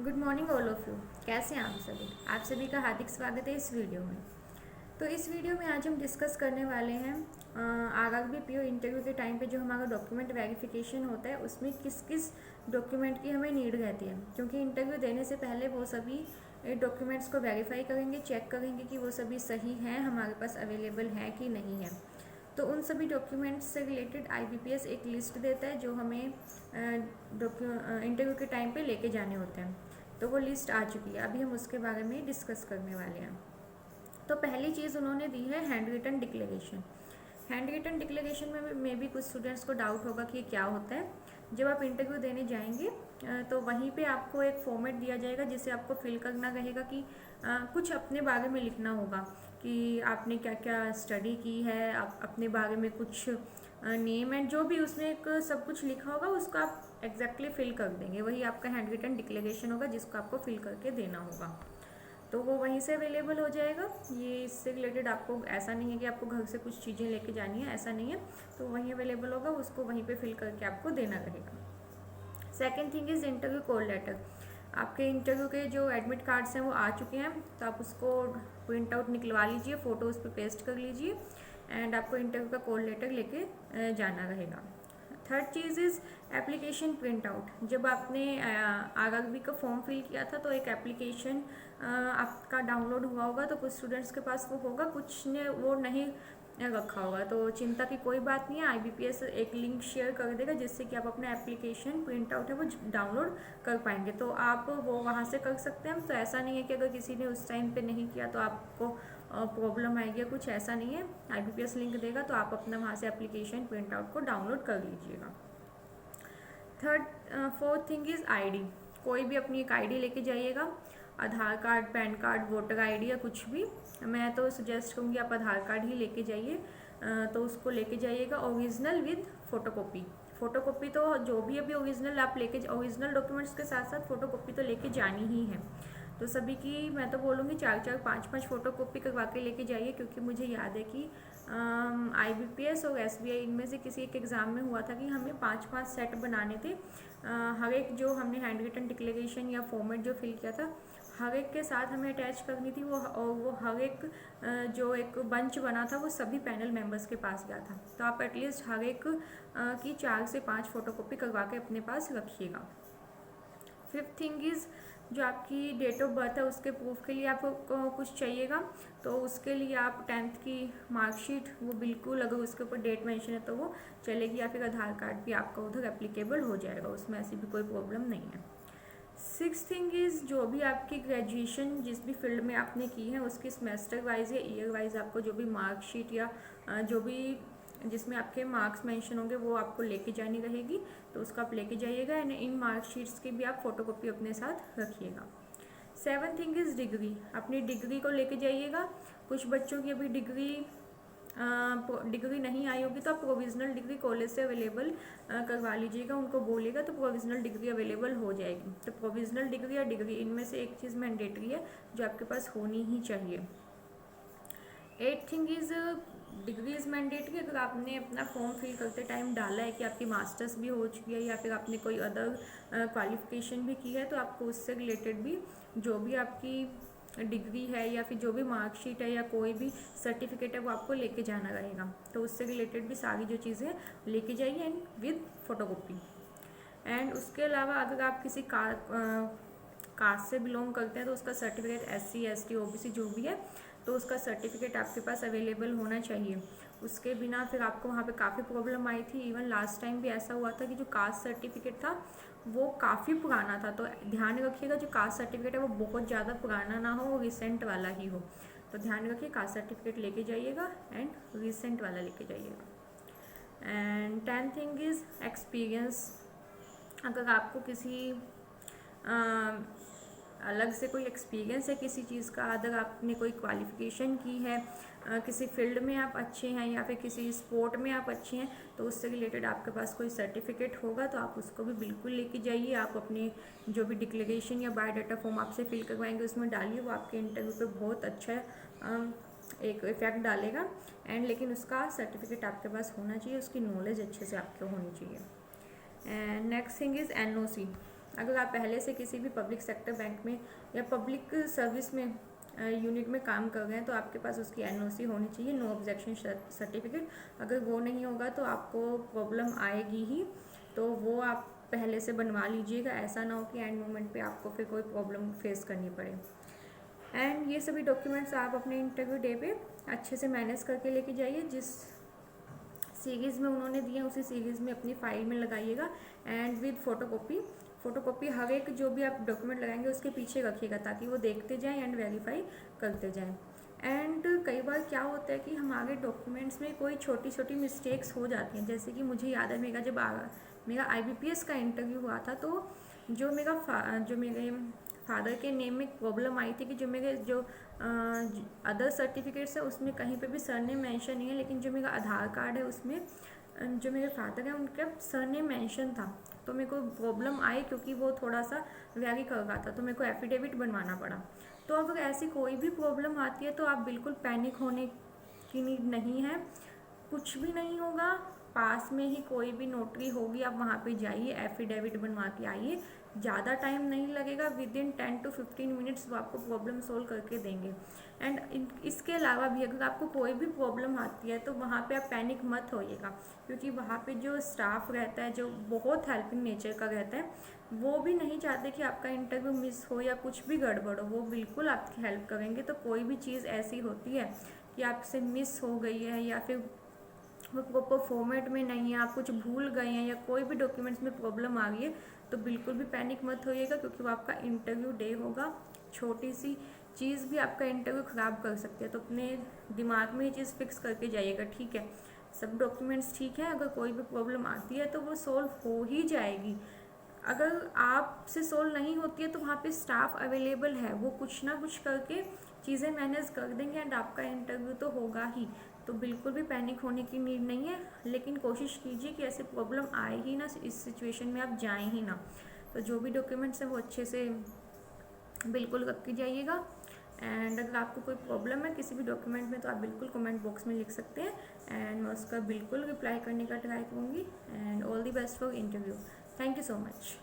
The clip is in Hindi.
Good morning all of you. कैसे हैं आप सभी का हार्दिक स्वागत है इस वीडियो में। तो इस वीडियो में आज हम डिस्कस करने वाले हैं आरआरबी पीओ इंटरव्यू के टाइम पे जो हमारा डॉक्यूमेंट वेरिफिकेशन होता है उसमें किस किस डॉक्यूमेंट की हमें नीड रहती है, क्योंकि इंटरव्यू देने से पहले वो सभी डॉक्यूमेंट्स को वेरीफाई करेंगे, चेक करेंगे कि वो सभी सही हैं, हमारे पास अवेलेबल है कि नहीं है। तो उन सभी डॉक्यूमेंट्स से रिलेटेड आईबीपीएस एक लिस्ट देता है जो हमें इंटरव्यू के टाइम पे लेके जाने होते हैं। तो वो लिस्ट आ चुकी है, अभी हम उसके बारे में डिस्कस करने वाले हैं। तो पहली चीज़ उन्होंने दी है hand written declaration. Hand written declaration में भी कुछ स्टूडेंट्स को डाउट होगा कि ये क्या होता है। जब आप इंटरव्यू देने जाएंगे तो वहीं पे आपको एक फॉर्मेट दिया जाएगा जिसे आपको फिल करना रहेगा कि कुछ अपने बारे में लिखना होगा कि आपने क्या क्या स्टडी की है, आप अपने बारे में कुछ नेम एंड जो भी उसमें एक सब कुछ लिखा होगा उसको आप एग्जैक्टली फिल कर देंगे। वही आपका हैंड रिटन डिक्लेरेशन होगा जिसको आपको फिल करके देना होगा। तो वो वहीं से अवेलेबल हो जाएगा। ये इससे रिलेटेड आपको ऐसा नहीं है कि आपको घर से कुछ चीज़ें लेके जानी है, ऐसा नहीं है। तो वहीं अवेलेबल होगा, उसको वहीं पे फिल करके आपको देना रहेगा। Second thing is interview call letter. आपके इंटरव्यू के जो एडमिट कार्ड्स हैं वो आ चुके हैं, तो आप उसको प्रिंट आउट निकलवा लीजिए, फ़ोटो उस पर पेस्ट कर लीजिए एंड आपको इंटरव्यू का कॉल लेटर लेके जाना रहेगा। Third cheese is application print out. जब आपने आरआरबी का फॉर्म फिल किया था तो एक एप्लीकेशन आपका डाउनलोड हुआ होगा, तो कुछ स्टूडेंट्स के पास वो होगा, कुछ ने वो नहीं रखा होगा। तो चिंता की कोई बात नहीं है, आईबीपीएस एक लिंक शेयर कर देगा जिससे कि आप अपना एप्लीकेशन प्रिंट आउट है वो डाउनलोड कर पाएंगे, तो आप वो वहाँ से कर सकते हैं। तो ऐसा नहीं है कि अगर किसी ने उस टाइम पे नहीं किया तो आपको प्रॉब्लम आएगी, कुछ ऐसा नहीं है। आईबीपीएस लिंक देगा तो आप अपना वहाँ से एप्लीकेशन प्रिंट आउट को डाउनलोड कर लीजिएगा। Fourth thing is ID. कोई भी अपनी एक आईडी लेके जाइएगा, Aadhaar card, PAN card, voter ID या कुछ भी। मैं तो सजेस्ट करूँगी आप आधार कार्ड ही लेके जाइए। तो उसको लेके जाइएगा ओरिजिनल विद फोटोकॉपी। फोटोकॉपी तो जो भी अभी ओरिजिनल आप लेके, ओरिजिनल डॉक्यूमेंट्स के साथ साथ फोटोकॉपी तो लेके जानी ही है। तो सभी की मैं तो बोलूँगी 4-4, 5-5 फोटोकॉपी करवा के लेके जाइए, क्योंकि मुझे याद है कि आईबीपीएस और एसबीआई इनमें से किसी एक एग्ज़ाम में हुआ था कि हमें 5-5 सेट बनाने थे। हर एक जो हमने हैंड रिटन डिक्लेरेशन या फॉर्मेट जो फिल किया था हर एक के साथ हमें अटैच करनी थी वो, और वो हर एक जो एक बंच बना था वो सभी पैनल मेंबर्स के पास गया था। तो आप एटलीस्ट हर एक की 4 से 5 फोटोकॉपी करवा के अपने पास रखिएगा। फिफ्थ थिंग इज़ जो आपकी डेट ऑफ बर्थ है उसके प्रूफ के लिए आपको कुछ चाहिएगा। तो उसके लिए आप 10th की मार्कशीट, वो बिल्कुल अगर उसके ऊपर डेट मेंशन है तो वो चलेगी, या फिर आधार कार्ड भी आपका उधर एप्लीकेबल हो जाएगा, उसमें ऐसी भी कोई प्रॉब्लम नहीं है। सिक्स थिंग इज़ जो भी आपकी ग्रेजुएशन जिस भी फील्ड में आपने की है उसकी सेमेस्टर वाइज या ईयर वाइज आपको जो भी मार्कशीट या जो भी जिसमें आपके मार्क्स मेंशन होंगे वो आपको लेके जानी रहेगी, तो उसको आप लेके जाइएगा एंड इन मार्कशीट्स की भी आप फोटोकॉपी अपने साथ रखिएगा। Seven thing is degree. अपनी डिग्री को लेके जाइएगा। कुछ बच्चों की अभी डिग्री नहीं आई होगी तो आप प्रोविज़नल डिग्री कॉलेज से अवेलेबल करवा लीजिएगा, उनको बोलिएगा तो प्रोविज़नल डिग्री अवेलेबल हो जाएगी। तो प्रोविज़नल डिग्री या डिग्री इनमें से एक चीज़ मैंडेटरी है जो आपके पास होनी ही चाहिए। Eighth thing is degree is mandatory. अगर आपने अपना फॉर्म फिल करते टाइम डाला है कि आपकी मास्टर्स भी हो चुकी है या फिर आपने कोई अदर क्वालिफिकेशन भी की है तो आपको उससे रिलेटेड भी जो भी आपकी डिग्री है या फिर जो भी मार्कशीट है या कोई भी सर्टिफिकेट है वो आपको लेके जाना रहेगा। तो उससे रिलेटेड भी सारी जो चीज़ें लेके जाइए एंड विद फोटोकॉपी। एंड उसके अलावा अगर आप किसी कास्ट से बिलोंग करते हैं तो उसका सर्टिफिकेट, SC ST OBC जो भी है तो उसका सर्टिफिकेट आपके पास अवेलेबल होना चाहिए। उसके बिना फिर आपको वहाँ पे काफ़ी प्रॉब्लम आई थी। इवन लास्ट टाइम भी ऐसा हुआ था कि जो कास्ट सर्टिफिकेट था वो काफ़ी पुराना था। तो ध्यान रखिएगा जो कास्ट सर्टिफिकेट है वो बहुत ज़्यादा पुराना ना हो, वो रिसेंट वाला ही हो। तो ध्यान रखिए कास्ट सर्टिफिकेट लेके जाइएगा एंड रिसेंट वाला लेके जाइएगा। And 10th thing is experience. अगर आपको किसी अलग से कोई एक्सपीरियंस है किसी चीज़ का, अगर आपने कोई क्वालिफ़िकेशन की है, किसी फील्ड में आप अच्छे हैं या फिर किसी स्पोर्ट में आप अच्छे हैं तो उससे रिलेटेड आपके पास कोई सर्टिफिकेट होगा तो आप उसको भी बिल्कुल लेके जाइए। आप अपने जो भी डिक्लेरेशन या बायोडाटा फॉर्म आपसे फिल करवाएंगे उसमें डालिए, वो आपके इंटरव्यू पे बहुत अच्छा एक इफेक्ट डालेगा। एंड लेकिन उसका सर्टिफिकेट आपके पास होना चाहिए, उसकी नॉलेज अच्छे से आपको होनी चाहिए। And next thing is NOC। अगर आप पहले से किसी भी पब्लिक सेक्टर बैंक में या पब्लिक सर्विस में यूनिट में काम कर रहे हैं तो आपके पास उसकी एनओसी होनी चाहिए, नो ऑब्जेक्शन सर्टिफिकेट। अगर वो नहीं होगा तो आपको प्रॉब्लम आएगी ही, तो वो आप पहले से बनवा लीजिएगा। ऐसा ना हो कि एंड मोमेंट पे आपको फिर कोई प्रॉब्लम फेस करनी पड़े। एंड ये सभी डॉक्यूमेंट्स आप अपने इंटरव्यू डे पे अच्छे से मैनेज करके लेके जाइए। जिस सीरीज़ में उन्होंने दिए उसी सीरीज़ में अपनी फाइल में लगाइएगा एंड विद फोटोकॉपी हर एक जो भी आप डॉक्यूमेंट लगाएंगे उसके पीछे रखिएगा ताकि वो देखते जाएं एंड वेरीफाई करते जाएं। एंड कई बार क्या होता है कि हमारे डॉक्यूमेंट्स में कोई छोटी छोटी मिस्टेक्स हो जाती हैं। जैसे कि मुझे याद है मेरा IBPS का इंटरव्यू हुआ था, तो जो मेरे फादर के नेम में प्रॉब्लम आई थी कि जो मेरे जो अदर सर्टिफिकेट्स है उसमें कहीं पे भी सरनेम मेंशन नहीं है, लेकिन जो मेरा आधार कार्ड है उसमें जो मेरे फादर है उनका सरनेम मेंशन था। तो मेरे को प्रॉब्लम आई क्योंकि वो थोड़ा सा वेरी कर रहा था, तो मेरे को एफिडेविट बनवाना पड़ा। तो अगर ऐसी कोई भी प्रॉब्लम आती है तो आप बिल्कुल पैनिक होने की नीड नहीं है, कुछ भी नहीं होगा। पास में ही कोई भी नोटरी होगी, आप वहाँ पे जाइए, एफिडेविट बनवा के आइए। ज़्यादा टाइम नहीं लगेगा, विद इन 10 to 15 मिनट्स वो आपको प्रॉब्लम सोल्व करके देंगे। एंड इसके अलावा भी अगर आपको कोई भी प्रॉब्लम आती है तो वहाँ पे आप पैनिक मत होइएगा, क्योंकि वहाँ पे जो स्टाफ रहता है जो बहुत हेल्पिंग नेचर का रहता है, वो भी नहीं चाहते कि आपका इंटरव्यू मिस हो या कुछ भी गड़बड़ हो। वो बिल्कुल आपकी हेल्प करेंगे। तो कोई भी चीज़ ऐसी होती है कि आपसे मिस हो गई है या फिर वो प्रॉपर फॉर्मेट में नहीं है, आप कुछ भूल गए हैं या कोई भी डॉक्यूमेंट्स में प्रॉब्लम आ गई है, तो बिल्कुल भी पैनिक मत होइएगा, क्योंकि वो आपका इंटरव्यू डे होगा। छोटी सी चीज़ भी आपका इंटरव्यू ख़राब कर सकती है। तो अपने दिमाग में ये चीज़ फिक्स करके जाइएगा, ठीक है। सब डॉक्यूमेंट्स ठीक है, अगर कोई भी प्रॉब्लम आती है तो वो सॉल्व हो ही जाएगी। अगर आपसे सोल्व नहीं होती है तो वहाँ पे स्टाफ अवेलेबल है, वो कुछ ना कुछ करके चीज़ें मैनेज कर देंगे एंड आपका इंटरव्यू तो होगा ही। तो बिल्कुल भी पैनिक होने की नीड नहीं है, लेकिन कोशिश कीजिए कि ऐसी प्रॉब्लम आए ही ना, इस सिचुएशन में आप जाएं ही ना। तो जो भी डॉक्यूमेंट्स हैं वो अच्छे से बिल्कुल रख के जाइएगा। एंड अगर आपको कोई प्रॉब्लम है किसी भी डॉक्यूमेंट में तो आप बिल्कुल कमेंट बॉक्स में लिख सकते हैं एंड मैं उसका बिल्कुल रिप्लाई करने का ट्राई करूँगी। And all the best for interview. Thank you so much.